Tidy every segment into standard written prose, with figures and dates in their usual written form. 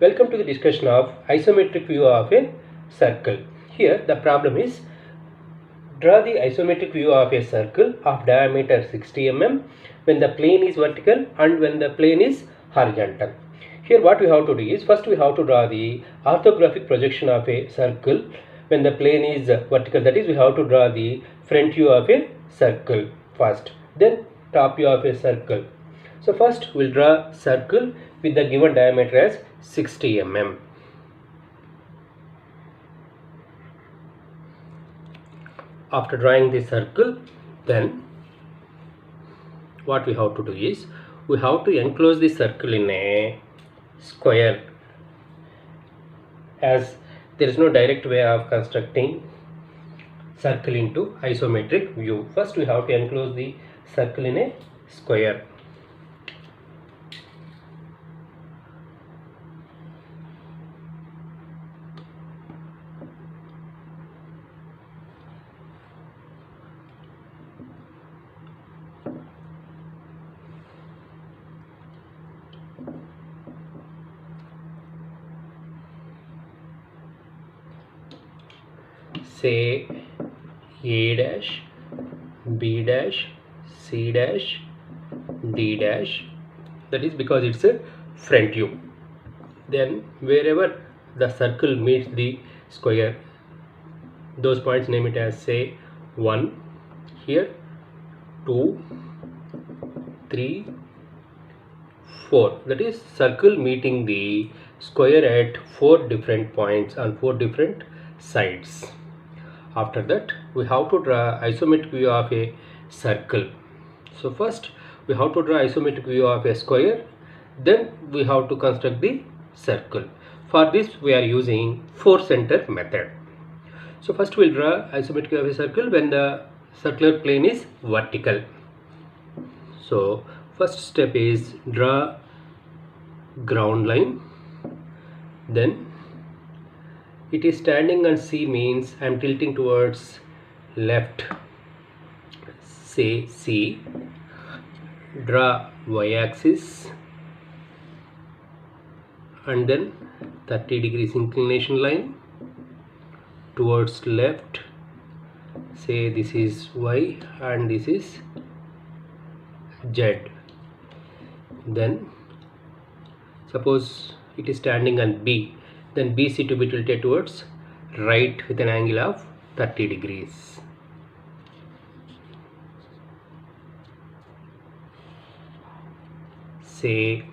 Welcome to the discussion of isometric view of a circle. Here the problem is draw the isometric view of a circle of diameter 60 mm when the plane is vertical and when the plane is horizontal. Here what we have to do is first we have to draw the orthographic projection of a circle when the plane is vertical, that is we have to draw the front view of a circle first, then top view of a circle. So first we'll draw circle with the given diameter as 60 mm. After drawing the circle, then what we have to do is we have to enclose the circle in a square, as there is no direct way of constructing circle into isometric view. First we have to enclose the circle in a square. Say A dash, B dash, C dash, D dash, that is because it's a front view. Then wherever the circle meets the square, those points name it as say 1 here, 2, 3, 4, that is circle meeting the square at 4 different points on 4 different sides. After that we have to draw isometric view of a circle. So first we have to draw isometric view of a square, then we have to construct the circle. For this we are using 4 center method. So first we will draw isometric view of a circle when the circular plane is vertical. So first step is draw ground line, then it is standing on C means I am tilting towards left, say C. Draw y-axis and then 30 degrees inclination line towards left, say this is y and this is z. Then suppose it is standing on B, then BC to be tilted towards right with an angle of 30 degrees. Say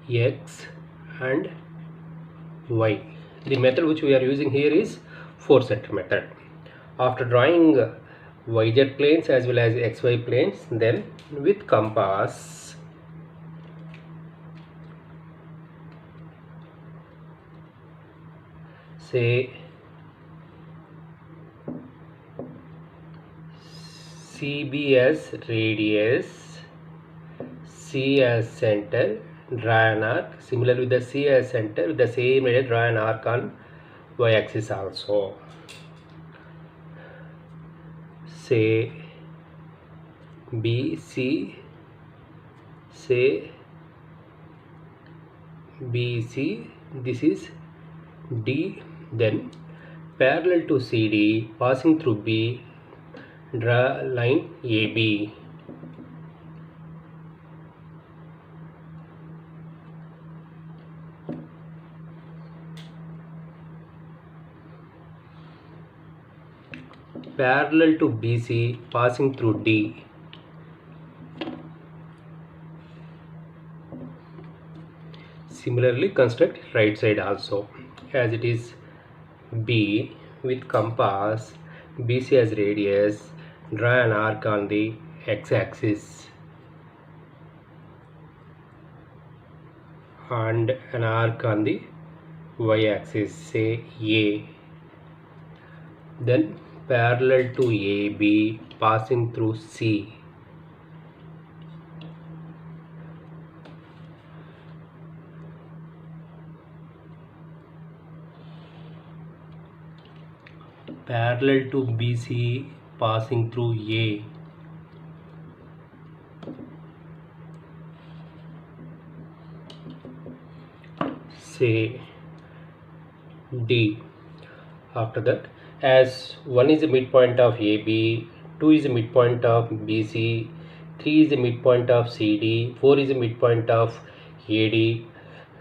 X and Y. The method which we are using here is 4 center method. After drawing YZ planes as well as XY planes, then with compass say CB as radius, C as center, draw an arc. Similar with the C as center, with the same radius draw an arc on y-axis also. Say BC, say BC, this is D. Then parallel to CD passing through B, draw line AB. Parallel to BC passing through D. Similarly construct right side also, as it is B with compass, BC as radius, draw an arc on the x-axis and an arc on the y-axis, say A. Then parallel to AB passing through C. Parallel to BC passing through A. say D. After that, as 1 is the midpoint of AB, 2 is the midpoint of BC, 3 is the midpoint of CD, 4 is the midpoint of AD.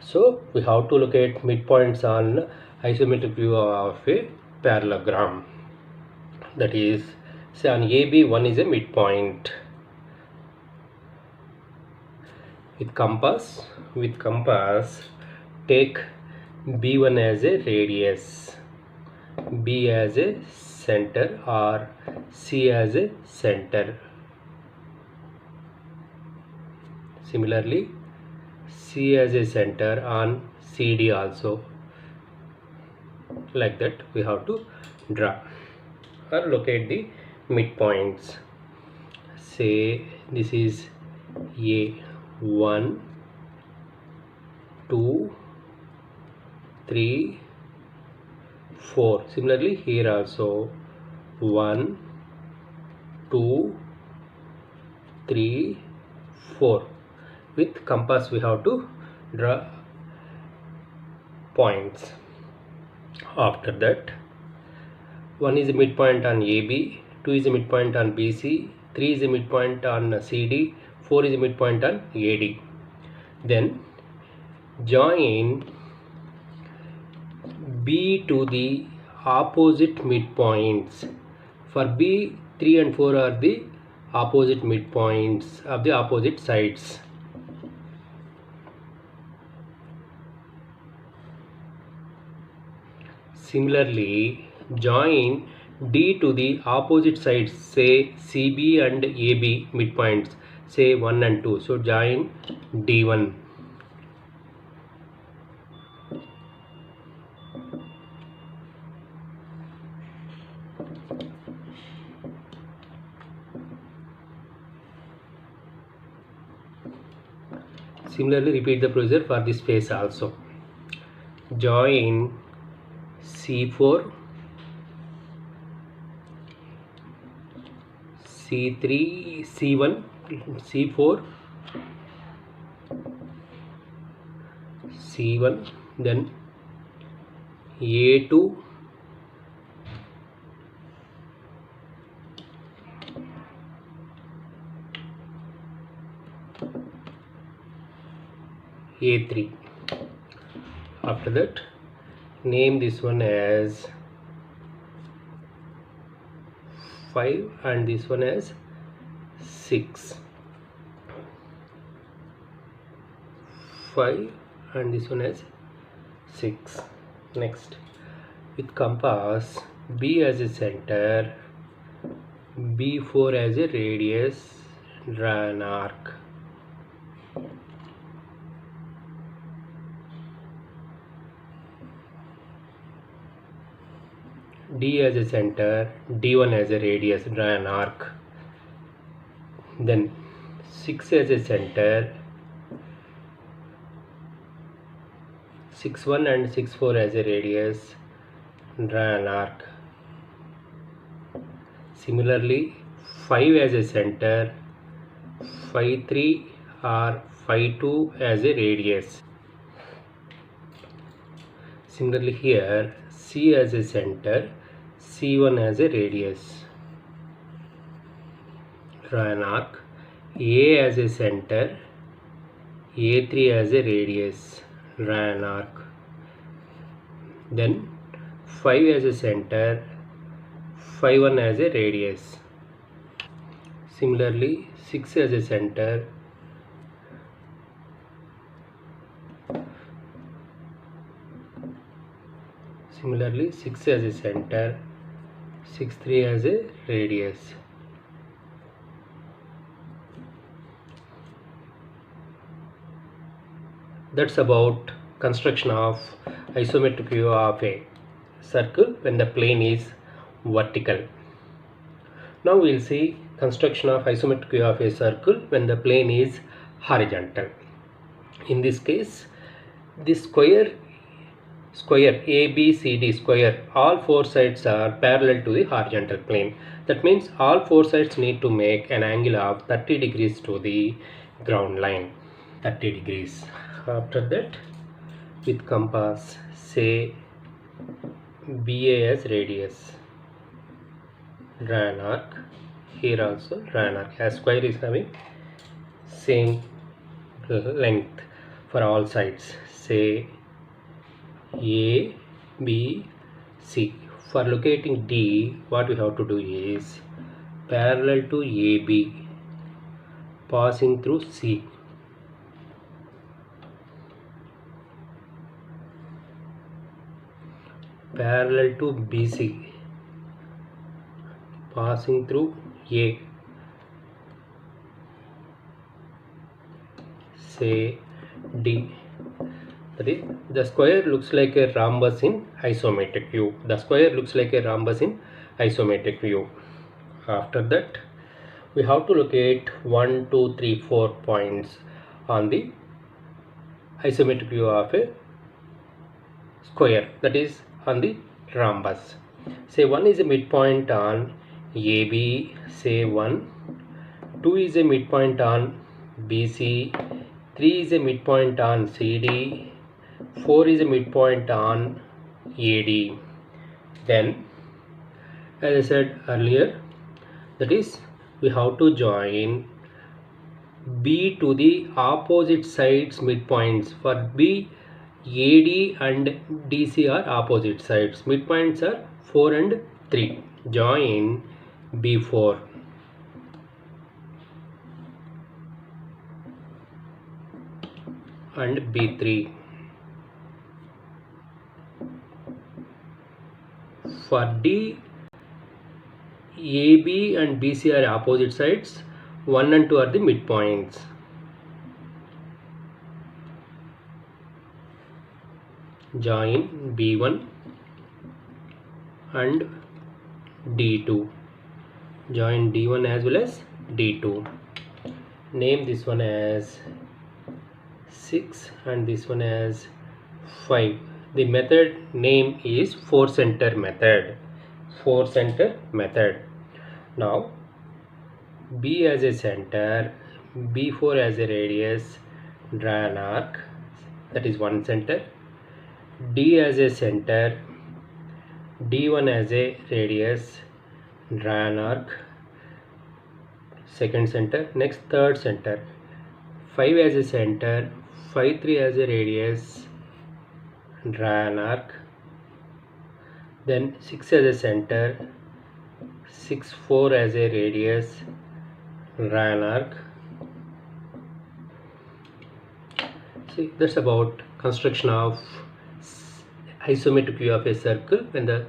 So we have to look at midpoints on isometric view of a parallelogram. That is, say on AB 1 is a midpoint. With compass take B1 as a radius, B as a center or C as a center. Similarly, C as a center on CD also. Like that we have to draw or locate the midpoints. Say this is A1, 2, 3, 4. Similarly here also 1, 2, 3, 4. With compass we have to draw points. After that, 1 is a midpoint on AB, 2 is a midpoint on BC, 3 is a midpoint on CD, 4 is a midpoint on AD. Then join B to the opposite midpoints. For B, 3 and 4 are the opposite midpoints of the opposite sides. Similarly, join D to the opposite sides, say CB and AB midpoints, say 1 and 2. So join D1. Similarly, repeat the procedure for this face also. Join C4, C3, C1, C4, C1, then A2, A3. After that, name this one as 5 and this one as 6. 5 and this one as 6. Next, with compass, B as a center, B4 as a radius, draw an arc. D as a center, D1 as a radius, draw an arc. Then 6 as a center, 6-1 and 6-4 as a radius, draw an arc. Similarly, 5 as a center, 5-3 or 5-2 as a radius. Similarly here, C as a center, C1 as a radius, draw an arc. A as a center, A3 as a radius, draw an arc. Then 5 as a center, 5-1 as a radius. Similarly, 6 as a center, similarly 6 as a center, 6-3 as a radius. That's about construction of isometric view of a circle when the plane is vertical. Now we will see construction of isometric view of a circle when the plane is horizontal. In this case, this square ABCD square, all four sides are parallel to the horizontal plane. That means all four sides need to make an angle of 30 degrees to the ground line, 30 degrees. After that, with compass, say BA as radius, draw an arc. Here also draw an arc. A square is having same length for all sides, say A, B, C. For locating D, what we have to do is parallel to AB, passing through C. Parallel to BC, passing through A, say D. That is, the square looks like a rhombus in isometric view. The square looks like a rhombus in isometric view. After that, we have to locate 1, 2, 3, 4 points on the isometric view of a square, that is on the rhombus. Say 1 is a midpoint on AB, say 1, 2 is a midpoint on BC, 3 is a midpoint on CD, 4 is a midpoint on AD. Then, as I said earlier, that is, we have to join B to the opposite sides midpoints. For B, AD and DC are opposite sides. Midpoints are 4 and 3. Join B4. And B3. For D, AB and BC are opposite sides. 1 and 2 are the midpoints. Join B1 and D2. Join D1 as well as D2. Name this one as 6 and this one as 5. The method name is 4 center method. 4 center method. Now B as a center, B4 as a radius, draw an arc, that is 1 center. D as a center, D1 as a radius, draw an arc, second center. Next, third center, 5 as a center, 5, 3 as a radius, draw an arc. Then 6 as a center, 6, 4 as a radius, draw an arc. See, that's about construction of isometric view of a circle when the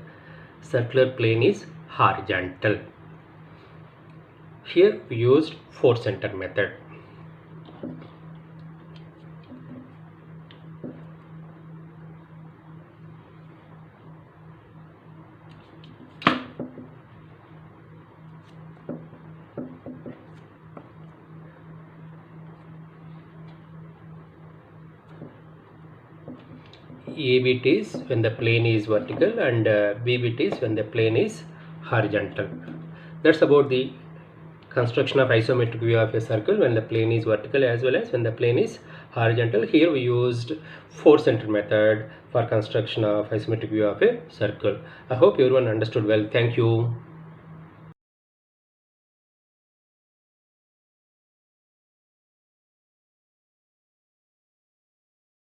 circular plane is horizontal. Here we used 4 center method. A bit is when the plane is vertical and B bit is when the plane is horizontal. That's about the construction of isometric view of a circle when the plane is vertical as well as when the plane is horizontal. Here we used 4 center method for construction of isometric view of a circle. I hope everyone understood well. Thank you.